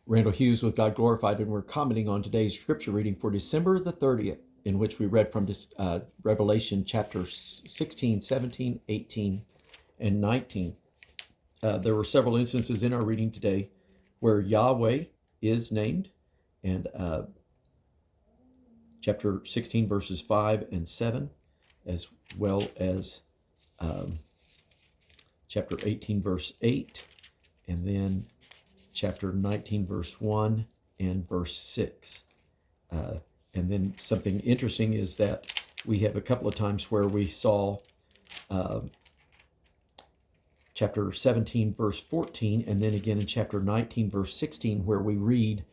Randall Hughes with God Glorified, and we're commenting on today's scripture reading for December the 30th, in which we read from Revelation chapters 16, 17, 18, and 19. There were several instances in our reading today where Yahweh is named, and chapter 16, verses 5 and 7, as well as chapter 18, verse 8, and then chapter 19, verse 1 and verse 6. And then something interesting is that we have a couple of times where we saw chapter 17, verse 14, and then again in chapter 19, verse 16, where we read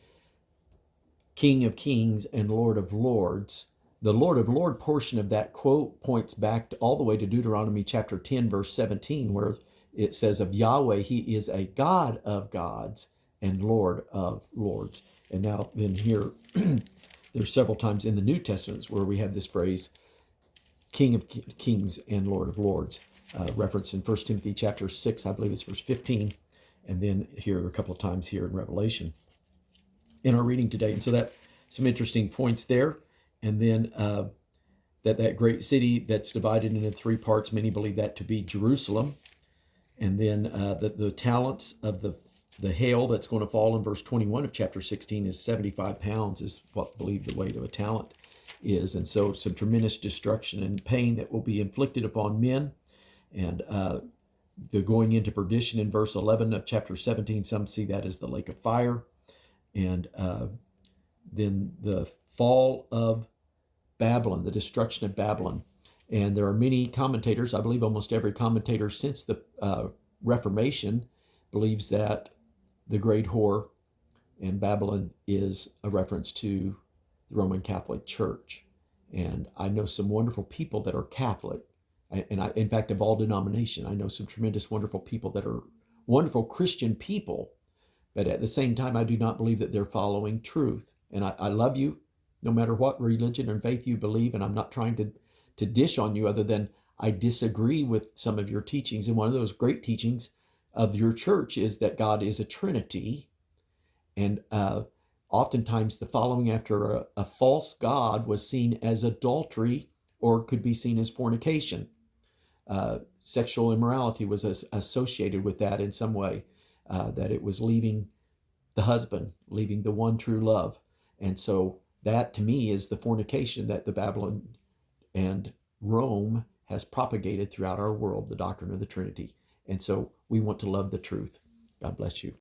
King of Kings and Lord of Lords. The Lord of Lord portion of that quote points back all the way to Deuteronomy chapter 10, verse 17, where it says of Yahweh, he is a God of gods and Lord of lords. And now then here, there's several times in the New Testament where we have this phrase, King of Kings and Lord of Lords, referenced in 1 Timothy chapter 6, I believe it's verse 15, and then here a couple of times here in Revelation in our reading today. And so that some interesting points there. And then that great city that's divided into three parts, many believe that to be Jerusalem. And then the talents of the hail that's going to fall in verse 21 of chapter 16 is 75 pounds is what I believe the weight of a talent is. And so some tremendous destruction and pain that will be inflicted upon men. And the going into perdition in verse 11 of chapter 17, some see that as the lake of fire. And then the fall of Babylon, the destruction of Babylon. And there are many commentators, I believe almost every commentator since the Reformation believes that the great whore in Babylon is a reference to the Roman Catholic Church. And I know some wonderful people that are Catholic, and in fact, of all denomination, I know some tremendous, wonderful people that are wonderful Christian people, but at the same time, I do not believe that they're following truth. And I love you, no matter what religion or faith you believe, and I'm not trying to dish on you other than I disagree with some of your teachings. And one of those great teachings of your church is that God is a Trinity. And oftentimes the following after a false God was seen as adultery or could be seen as fornication. Sexual immorality was associated with that in some way, that it was leaving the husband, leaving the one true love. And so that to me is the fornication that the Babylon and Rome has propagated throughout our world, the doctrine of the Trinity. And so we want to love the truth. God bless you.